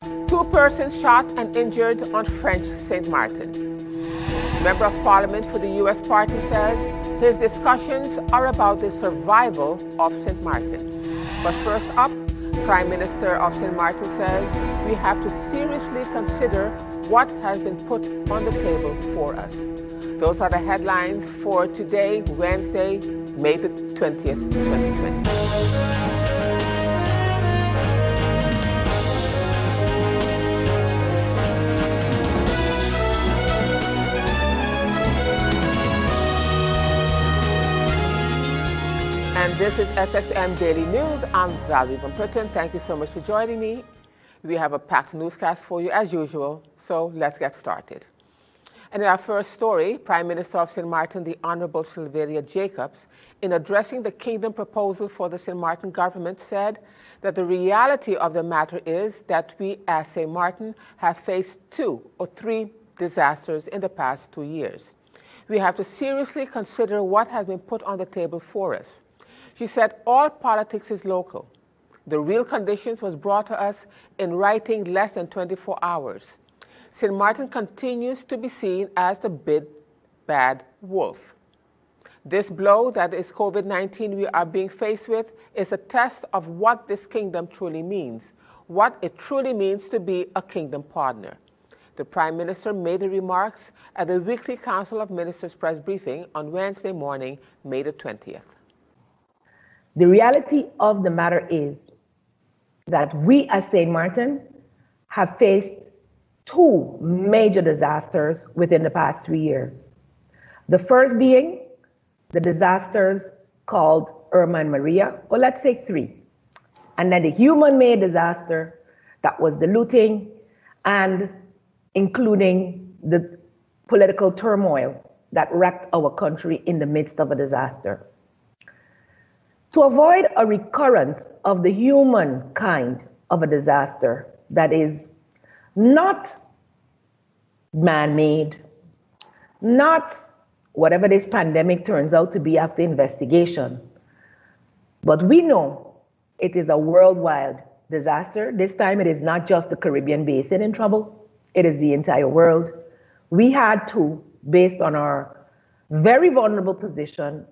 Two persons shot and injured on French St. Martin. Member of Parliament for the U.S. party says his discussions are about the survival of St. Martin. But first up, Prime Minister of St. Martin says we have to seriously consider what has been put on the table for us. Those are the headlines for today, Wednesday, May the 20th, 2020. And this is SXM Daily News. I'm Valerie Van Putten. Thank you so much for joining me. We have a packed newscast for you as usual, so let's get started. And in our first story, Prime Minister of St. Martin, the Honorable Sylvia Jacobs, in addressing the Kingdom proposal for the St. Martin government, said that the reality of the matter is that we as St. Martin have faced 2 or 3 disasters in the past 2 years. We have to seriously consider what has been put on the table for us. She said all politics is local. The real conditions was brought to us in writing less than 24 hours. St. Martin continues to be seen as the big bad wolf. This blow that is COVID-19 we are being faced with is a test of what this kingdom truly means, what it truly means to be a kingdom partner. The Prime Minister made the remarks at the weekly Council of Ministers press briefing on Wednesday morning, May the 20th. The reality of the matter is that we as St. Martin have faced 2 major disasters within the past 3 years. The first being the disasters called Irma and Maria, or let's say 3. And then the human-made disaster that was the looting and including the political turmoil that wrecked our country in the midst of a disaster. To avoid a recurrence of the human kind of a disaster that is not man-made, not whatever this pandemic turns out to be after investigation, but we know it is a worldwide disaster. This time it is not just the Caribbean basin in trouble, it is the entire world. We had to, based on our very vulnerable position,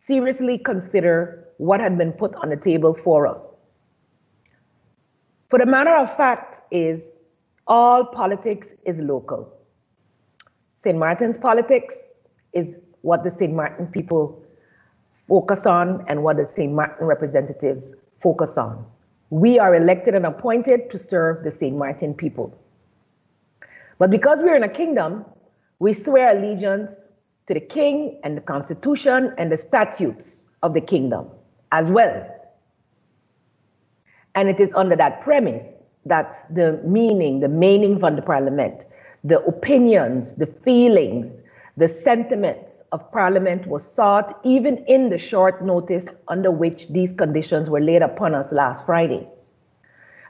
seriously consider what had been put on the table for us. For the matter of fact is, all politics is local. St. Martin's politics is what the St. Martin people focus on and what the St. Martin representatives focus on. We are elected and appointed to serve the St. Martin people. But because we're in a kingdom, we swear allegiance to the king and the constitution and the statutes of the kingdom as well. And it is under that premise that the meaning from the parliament, the opinions, the feelings, the sentiments of parliament was sought even in the short notice under which these conditions were laid upon us last Friday.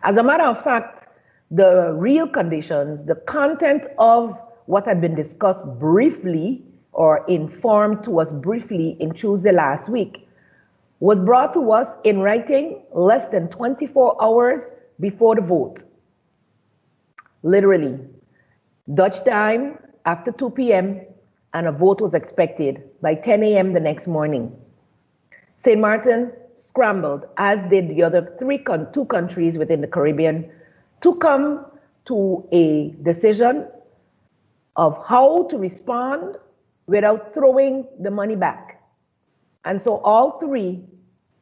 As a matter of fact, the real conditions, the content of what had been discussed briefly or informed to us briefly in Tuesday last week, was brought to us in writing less than 24 hours before the vote. Literally, Dutch time after 2 p.m., and a vote was expected by 10 a.m. the next morning. St. Martin scrambled, as did the other 2 countries within the Caribbean, to come to a decision of how to respond without throwing the money back. And so all 3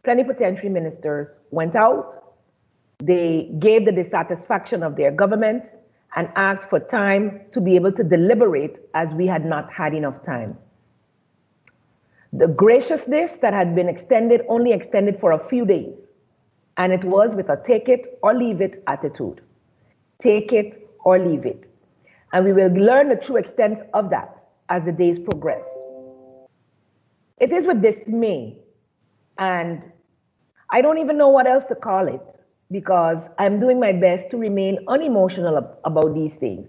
plenipotentiary ministers went out, they gave the dissatisfaction of their governments and asked for time to be able to deliberate as we had not had enough time. The graciousness that had been extended only extended for a few days, and it was with a take it or leave it attitude. Take it or leave it. And we will learn the true extent of that as the days progress. It is with dismay, and I don't even know what else to call it, because I'm doing my best to remain unemotional about these things.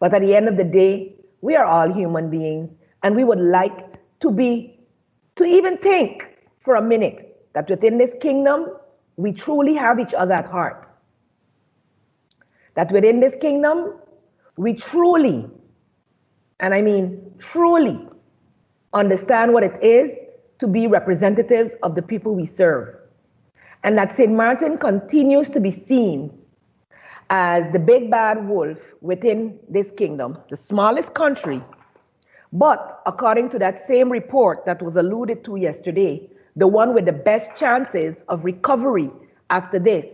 But at the end of the day, we are all human beings, and we would like to even think for a minute that within this kingdom, we truly have each other at heart. that within this kingdom, we truly, and I mean truly, understand what it is to be representatives of the people we serve. And that St. Martin continues to be seen as the big bad wolf within this kingdom, the smallest country. But according to that same report that was alluded to yesterday, the one with the best chances of recovery after this.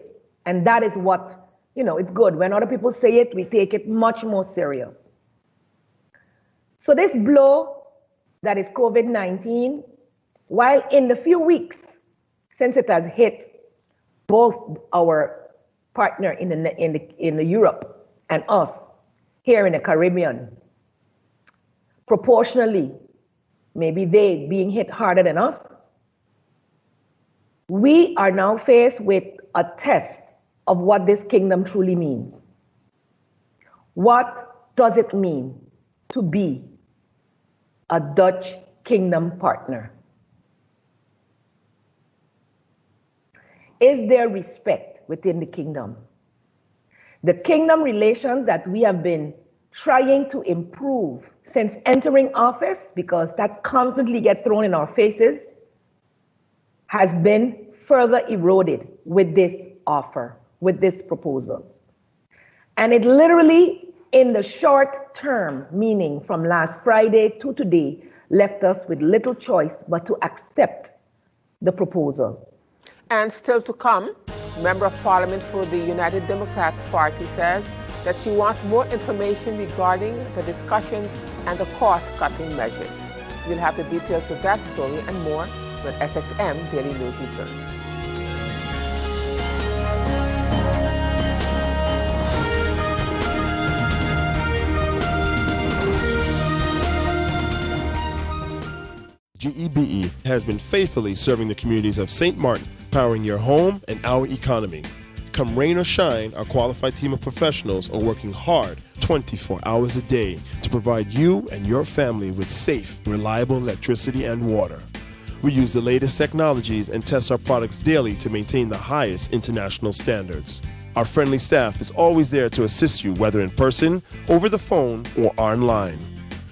And that is what, it's good. When other people say it, we take it much more serious. So this blow that is COVID-19, while in the few weeks since it has hit both our partner in the Europe and us here in the Caribbean, proportionally, maybe they being hit harder than us, we are now faced with a test of what this kingdom truly means. What does it mean to be a Dutch kingdom partner? Is there respect within the kingdom? The kingdom relations that we have been trying to improve since entering office, because that constantly gets thrown in our faces, has been further eroded with this offer, with this proposal. And it literally, in the short term, meaning from last Friday to today, left us with little choice but to accept the proposal. And still to come, Member of Parliament for the United Democrats Party says that she wants more information regarding the discussions and the cost-cutting measures. We'll have the details of that story and more when SXM Daily News returns. GEBE has been faithfully serving the communities of St. Martin, powering your home and our economy. Come rain or shine, our qualified team of professionals are working hard 24 hours a day to provide you and your family with safe, reliable electricity and water. We use the latest technologies and test our products daily to maintain the highest international standards. Our friendly staff is always there to assist you, whether in person, over the phone, or online.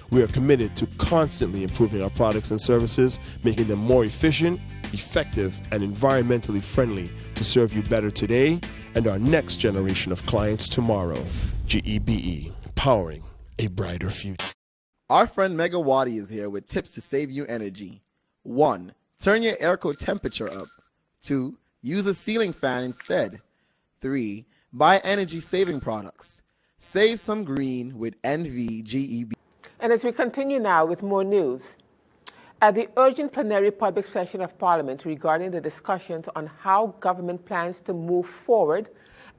We are committed to constantly improving our products and services, making them more efficient, effective, and environmentally friendly to serve you better today and our next generation of clients tomorrow. GEBE, powering a brighter future. Our friend Megawati is here with tips to save you energy. 1. Turn your airco temperature up. 2. Use a ceiling fan instead. 3. Buy energy-saving products. Save some green with NVGEB. And as we continue now with more news, at the urgent plenary public session of Parliament regarding the discussions on how government plans to move forward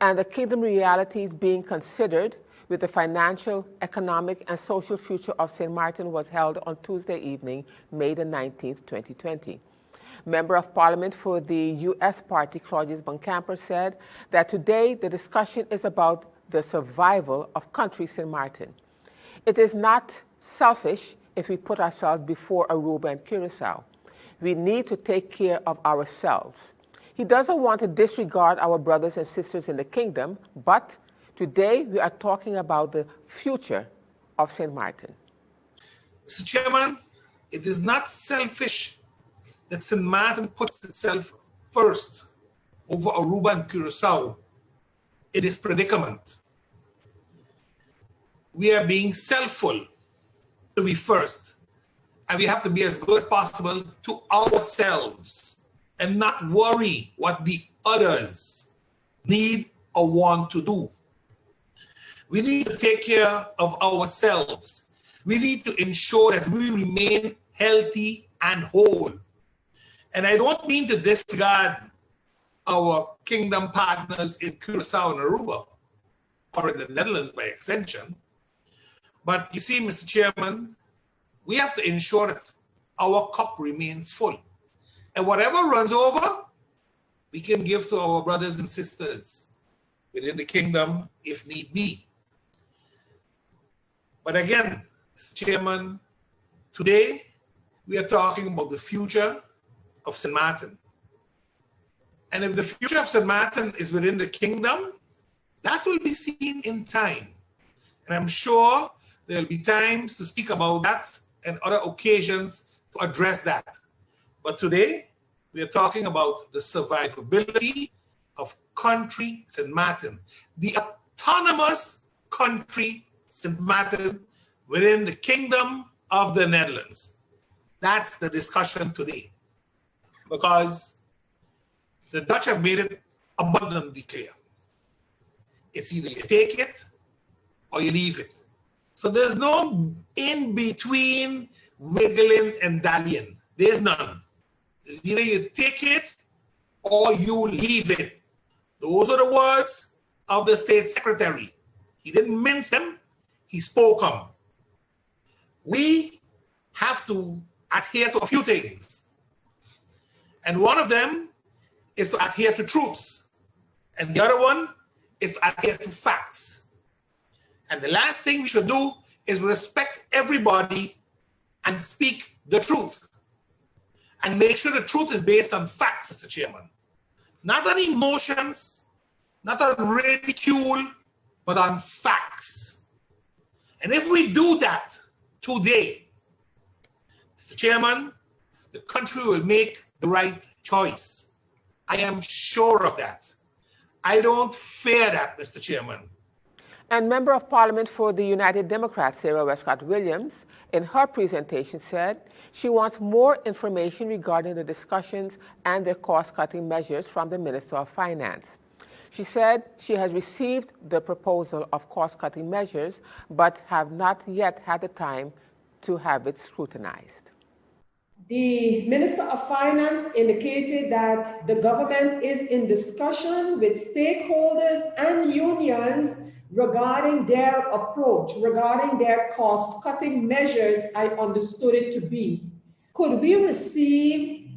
and the kingdom realities being considered with the financial, economic, and social future of St. Martin was held on Tuesday evening, May the 19th, 2020. Member of Parliament for the U.S. Party, Claudius Boncamper, said that today the discussion is about the survival of country St. Martin. It is not selfish if we put ourselves before Aruba and Curacao. We need to take care of ourselves. He doesn't want to disregard our brothers and sisters in the kingdom, but today we are talking about the future of St. Martin. Mr. Chairman, it is not selfish that St. Martin puts itself first over Aruba and Curacao. It is predicament. We are being selfful to be first, and we have to be as good as possible to ourselves and not worry what the others need or want to do. We need to take care of ourselves. We need to ensure that we remain healthy and whole. And I don't mean to disregard our kingdom partners in Curacao and Aruba, or in the Netherlands by extension. But you see, Mr. Chairman, we have to ensure that our cup remains full. And whatever runs over, we can give to our brothers and sisters within the kingdom if need be. But again, Mr. Chairman, today we are talking about the future of St. Martin. And if the future of St. Martin is within the kingdom, That will be seen in time. And I'm sure there'll be times to speak about that and other occasions to address that. But today, we are talking about the survivability of country St. Martin, the autonomous country St. Martin within the Kingdom of the Netherlands. That's the discussion today. Because the Dutch have made it abundantly clear. It's either you take it or you leave it. So there's no in between wiggling and dallying. There's none. It's either you take it or you leave it. Those are the words of the State Secretary. He didn't mince them, he spoke them. We have to adhere to a few things. And one of them is to adhere to truths. And the other one is to adhere to facts. And the last thing we should do is respect everybody and speak the truth. And make sure the truth is based on facts, Mr. Chairman. Not on emotions, not on ridicule, but on facts. And if we do that today, Mr. Chairman, the country will make the right choice. I am sure of that. I don't fear that, Mr. Chairman. And Member of Parliament for the United Democrats, Sarah Westcott Williams, in her presentation said she wants more information regarding the discussions and the cost-cutting measures from the Minister of Finance. She said she has received the proposal of cost-cutting measures, but have not yet had the time to have it scrutinized. The Minister of Finance indicated that the government is in discussion with stakeholders and unions regarding their approach, regarding their cost-cutting measures, I understood it to be. Could we receive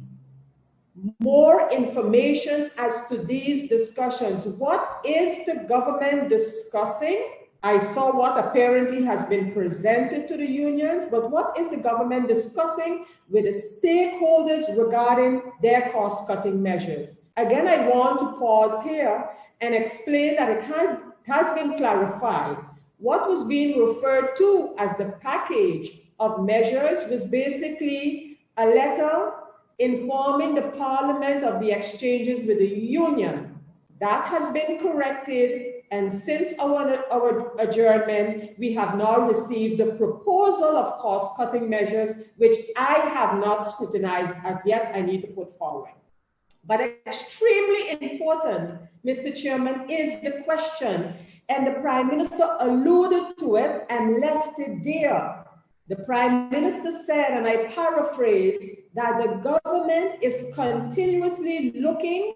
more information as to these discussions? What is the government discussing? I saw what apparently has been presented to the unions, but what is the government discussing with the stakeholders regarding their cost-cutting measures? Again, I want to pause here and explain that it has been clarified. What was being referred to as the package of measures was basically a letter informing the Parliament of the exchanges with the union. That has been corrected, and since our adjournment, we have now received the proposal of cost-cutting measures, which I have not scrutinized as yet. I need to put forward. But extremely important, Mr. Chairman, is the question, and the Prime Minister alluded to it and left it there. The Prime Minister said, and I paraphrase, that the government is continuously looking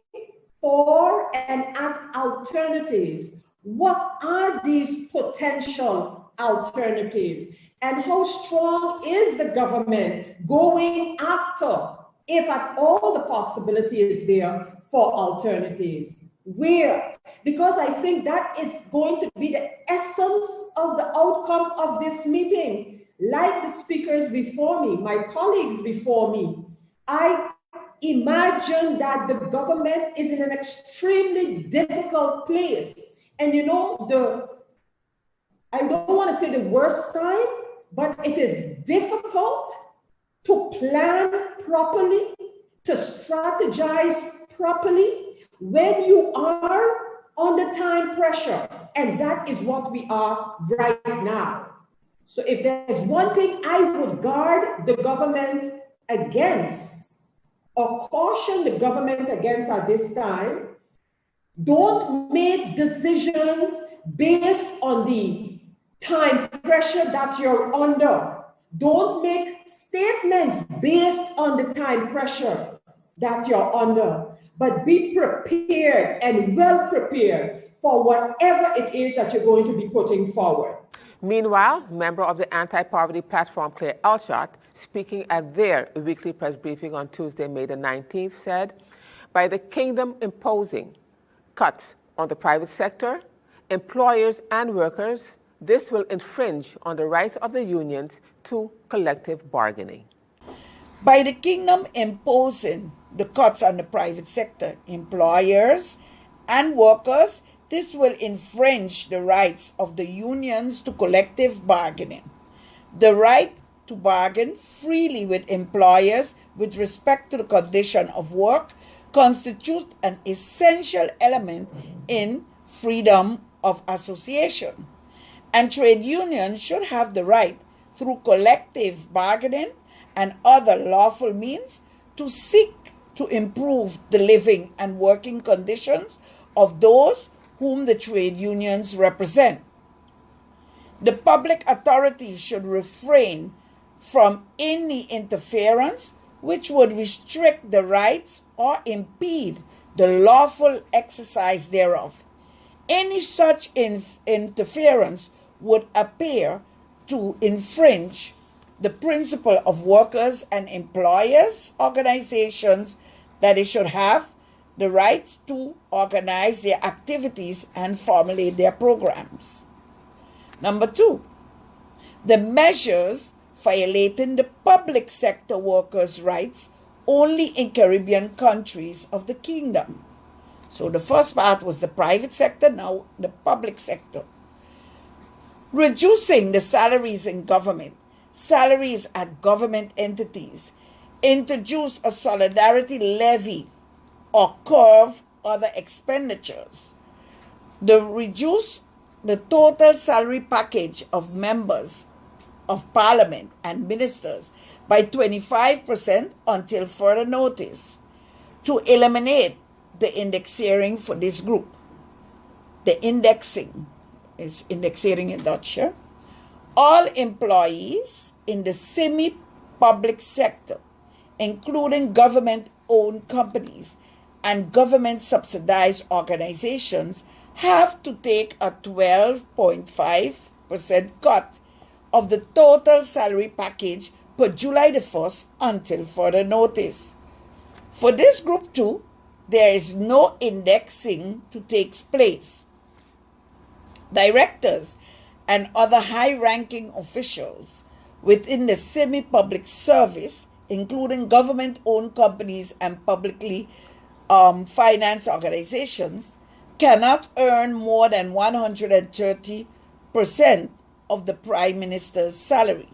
for and at alternatives. What are these potential alternatives? And how strong is the government going after, if at all the possibility is there, for alternatives? Where? Because I think that is going to be the essence of the outcome of this meeting. Like the speakers before me, my colleagues before me, I imagine that the government is in an extremely difficult place. And you know, I don't want to say the worst time, but it is difficult to plan properly, to strategize properly when you are under time pressure. And that is what we are right now. So if there's one thing I would guard the government against, or caution the government against at this time, don't make decisions based on the time pressure that you're under. Don't make statements based on the time pressure that you're under, but be prepared and well prepared for whatever it is that you're going to be putting forward. Meanwhile, member of the anti-poverty platform, Claire Alshot, speaking at their weekly press briefing on Tuesday, May the 19th, said, by the kingdom imposing cuts on the private sector, employers and workers, this will infringe on the rights of the unions to collective bargaining. By the kingdom imposing the cuts on the private sector, employers and workers, this will infringe the rights of the unions to collective bargaining. The right to bargain freely with employers with respect to the condition of work constitutes an essential element in freedom of association. And trade unions should have the right, through collective bargaining and other lawful means, to seek to improve the living and working conditions of those whom the trade unions represent. The public authority should refrain from any interference which would restrict the rights or impede the lawful exercise thereof. Any such interference would appear to infringe the principle of workers and employers organizations, that they should have the right to organize their activities and formulate their programs. Number 2, the measures violating the public sector workers' rights only in Caribbean countries of the kingdom. So the first part was the private sector, now the public sector. Reducing the salaries in government, salaries at government entities, introduce a solidarity levy or curb other expenditures. Reduce the total salary package of members of parliament and ministers by 25% until further notice, to eliminate the indexing for this group. The indexing is indexing in Dutch. All employees in the semi-public sector, including government-owned companies and government-subsidized organizations, have to take a 12.5% cut of the total salary package per July the 1st until further notice. For this group too, there is no indexing to take place. Directors and other high-ranking officials within the semi-public service, including government-owned companies and publicly financed organizations, cannot earn more than 130% of the Prime Minister's salary.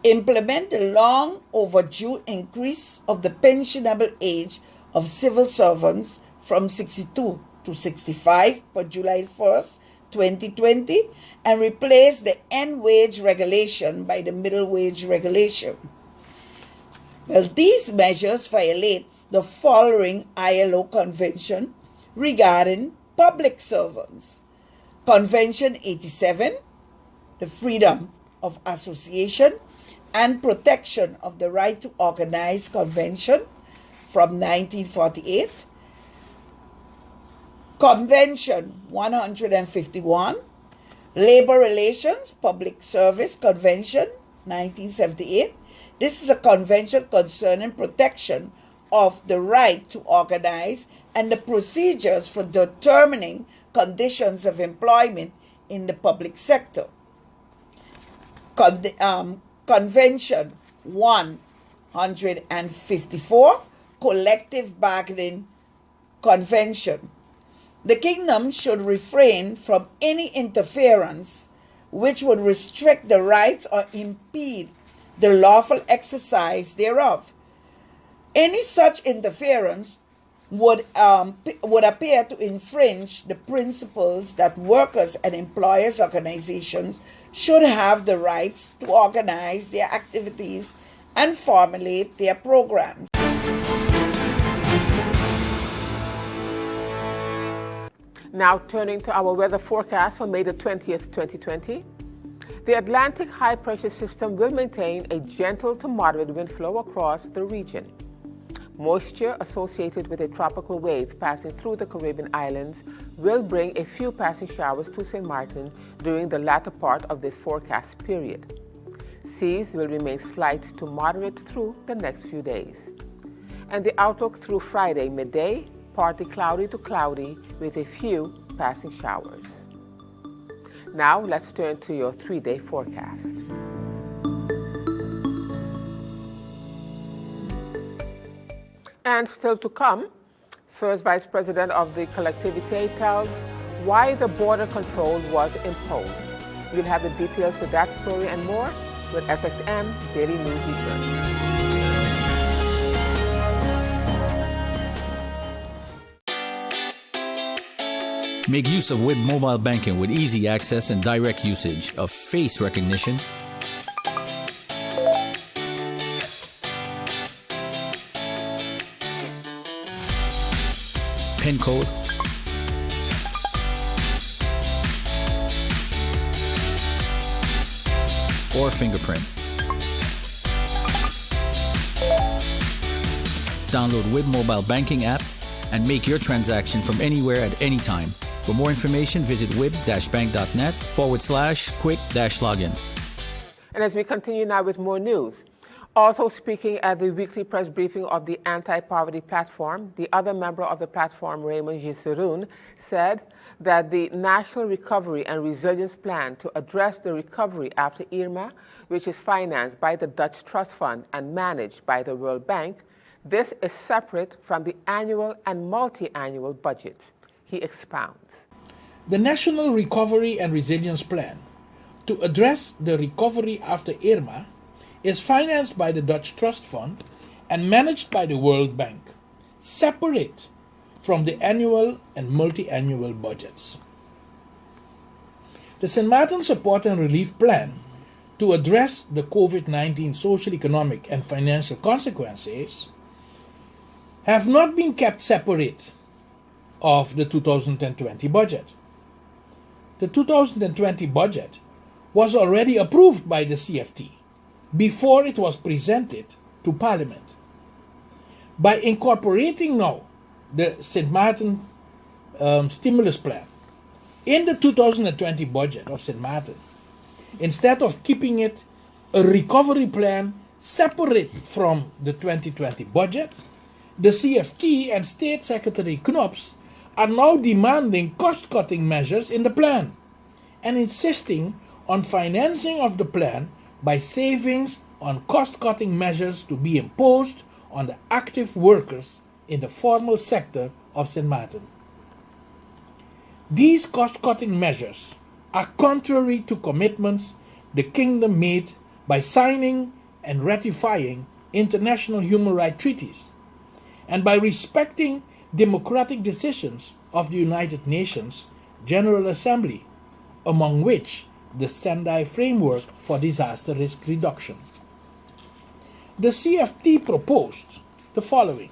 Implement the long overdue increase of the pensionable age of civil servants from 62 to 65 per July 1st, 2020, and replace the end wage regulation by the middle wage regulation. Well, these measures violate the following ILO convention regarding public servants. Convention 87, the freedom of association and protection of the right to organize convention from 1948. Convention 151, Labor Relations Public Service Convention 1978. This is a convention concerning protection of the right to organize and the procedures for determining conditions of employment in the public sector. Convention 154, Collective Bargaining Convention. The kingdom should refrain from any interference which would restrict the rights or impede the lawful exercise thereof. Any such interference would appear to infringe the principles that workers and employers organizations should have the rights to organize their activities and formulate their programs. Now turning to our weather forecast for May the 20th, 2020. The Atlantic high pressure system will maintain a gentle to moderate wind flow across the region. Moisture associated with a tropical wave passing through the Caribbean islands will bring a few passing showers to St. Martin during the latter part of this forecast period. Seas will remain slight to moderate through the next few days. And the outlook through Friday midday, partly cloudy to cloudy with a few passing showers. Now let's turn to your 3-day forecast. And still to come, First Vice President of the collectivity tells why the border control was imposed. We'll have the details to that story and more when SXM Daily News returns. Make use of WIB mobile banking with easy access and direct usage of face recognition, PIN code, or fingerprint. Download WIB mobile banking app and make your transaction from anywhere at any time. For more information, visit wib-bank.net/quick-login. And as we continue now with more news, also speaking at the weekly press briefing of the anti-poverty platform, the other member of the platform, Raymond Gisseroun, said that the National Recovery and Resilience Plan to address the recovery after Irma, which is financed by the Dutch Trust Fund and managed by the World Bank, this is separate from the annual and multi-annual budgets. He expounds. The National Recovery and Resilience Plan to address the recovery after Irma is financed by the Dutch Trust Fund and managed by the World Bank, separate from the annual and multi-annual budgets. The St. Maarten Support and Relief Plan to address the COVID-19 social, economic, and financial consequences have not been kept separate of the 2020 budget. The 2020 budget was already approved by the CFT before it was presented to Parliament. By incorporating now the St. Maarten stimulus plan in the 2020 budget of St. Maarten, instead of keeping it a recovery plan separate from the 2020 budget, the CFT and State Secretary Knops are now demanding cost-cutting measures in the plan and insisting on financing of the plan by savings on cost-cutting measures to be imposed on the active workers in the formal sector of St. Maarten. These cost-cutting measures are contrary to commitments the Kingdom made by signing and ratifying international human rights treaties and by respecting democratic decisions of the United Nations General Assembly, among which the Sendai Framework for Disaster Risk Reduction. The CFT proposed the following: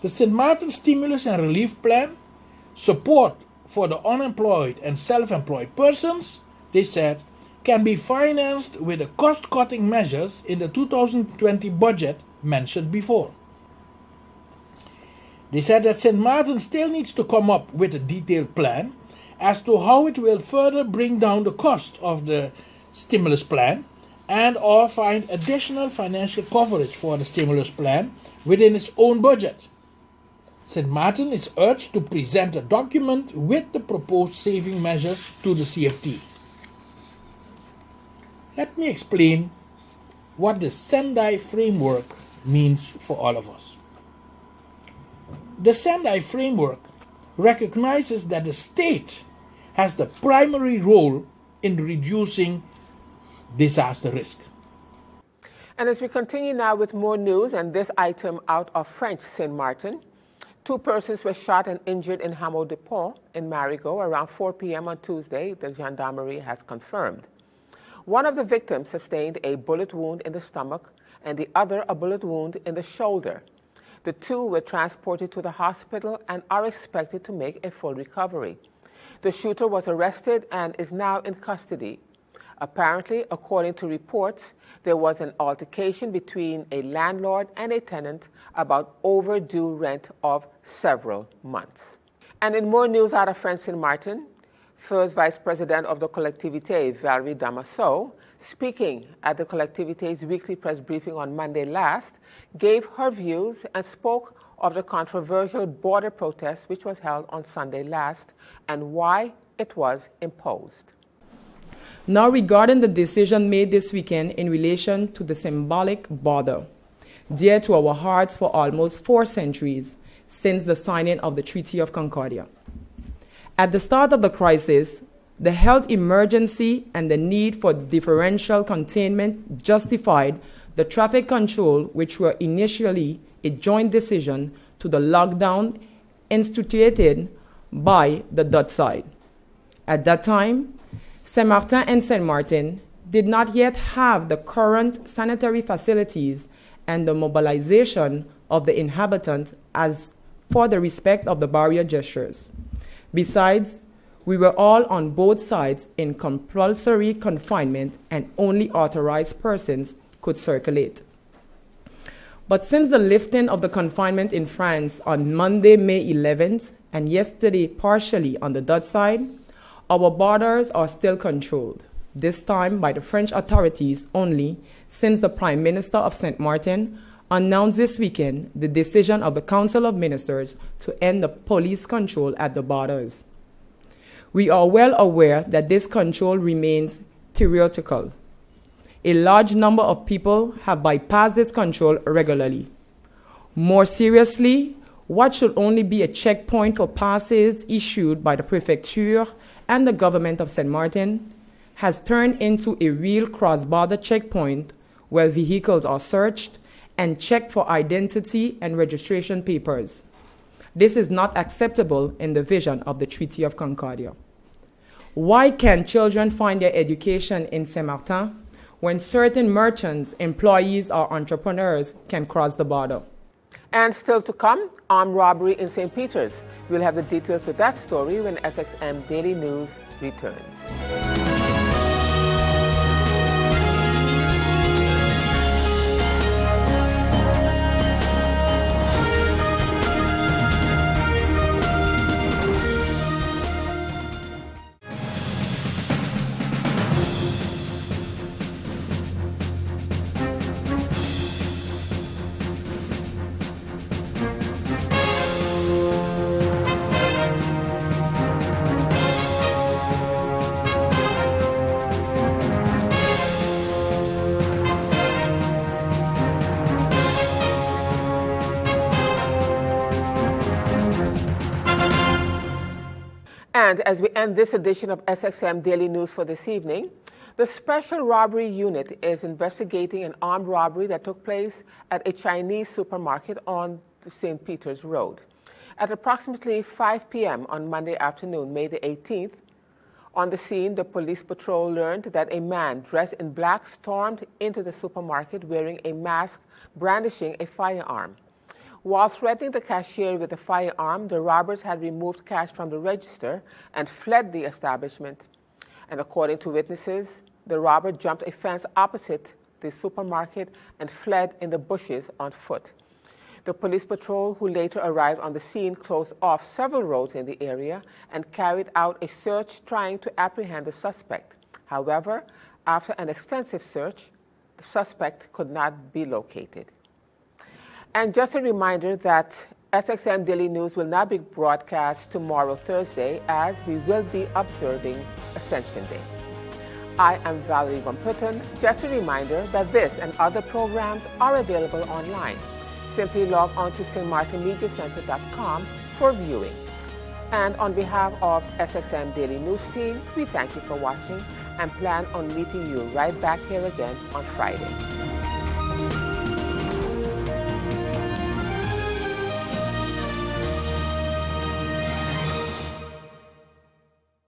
the St. Maarten Stimulus and Relief Plan, support for the unemployed and self-employed persons, they said, can be financed with the cost-cutting measures in the 2020 budget mentioned before. They said that St. Maarten still needs to come up with a detailed plan as to how it will further bring down the cost of the stimulus plan and or find additional financial coverage for the stimulus plan within its own budget. St. Maarten is urged to present a document with the proposed saving measures to the CFT. Let me explain what the Sendai Framework means for all of us. The Sendai Framework recognizes that the state has the primary role in reducing disaster risk. And as we continue now with more news, and this item out of French St. Maarten, 2 persons were shot and injured in Hameau de Pont in Marigot around 4 p.m. on Tuesday, the gendarmerie has confirmed. One of the victims sustained a bullet wound in the stomach and the other a bullet wound in the shoulder. The 2 were transported to the hospital and are expected to make a full recovery. The shooter was arrested and is now in custody. Apparently, according to reports, there was an altercation between a landlord and a tenant about overdue rent of several months. And in more news out of French St. Maarten, First Vice President of the Collectivité, Valerie Damaso, speaking at the Collectivité's weekly press briefing on Monday last, gave her views and spoke of the controversial border protest which was held on Sunday last and why it was imposed. Now, regarding the decision made this weekend in relation to the symbolic border, dear to our hearts for almost 4 centuries, since the signing of the Treaty of Concordia. At the start of the crisis, the health emergency and the need for differential containment justified the traffic control, which were initially a joint decision to the lockdown instituted by the Dutch side. At that time, Saint Martin and Saint Martin did not yet have the current sanitary facilities and the mobilization of the inhabitants as for the respect of the barrier gestures. Besides, we were all on both sides in compulsory confinement and only authorized persons could circulate. But since the lifting of the confinement in France on Monday, May 11th, and yesterday partially on the Dutch side, our borders are still controlled, this time by the French authorities only, since the Prime Minister of Saint Martin announced this weekend the decision of the Council of Ministers to end the police control at the borders. We are well aware that this control remains theoretical. A large number of people have bypassed this control regularly. More seriously, what should only be a checkpoint for passes issued by the Prefecture and the government of Saint Martin has turned into a real cross-border checkpoint where vehicles are searched and checked for identity and registration papers. This is not acceptable in the vision of the Treaty of Concordia. Why can't children find their education in Saint Martin when certain merchants, employees, or entrepreneurs can cross the border? And still to come, armed robbery in St. Peter's. We'll have the details of that story when SXM Daily News returns. And as we end this edition of SXM Daily News for this evening, the Special Robbery Unit is investigating an armed robbery that took place at a Chinese supermarket on the St. Peter's Road. At approximately 5 p.m. on Monday afternoon, May the 18th, on the scene, the police patrol learned that a man dressed in black stormed into the supermarket wearing a mask, brandishing a firearm. While threatening the cashier with a firearm, the robbers had removed cash from the register and fled the establishment. And according to witnesses, the robber jumped a fence opposite the supermarket and fled in the bushes on foot. The police patrol, who later arrived on the scene, closed off several roads in the area and carried out a search trying to apprehend the suspect. However, after an extensive search, the suspect could not be located. And just a reminder that SXM Daily News will not be broadcast tomorrow, Thursday, as we will be observing Ascension Day. I am Valerie Van Putten. Just a reminder that this and other programs are available online. Simply log on to stmartinmediacenter.com for viewing. And on behalf of SXM Daily News team, we thank you for watching and plan on meeting you right back here again on Friday.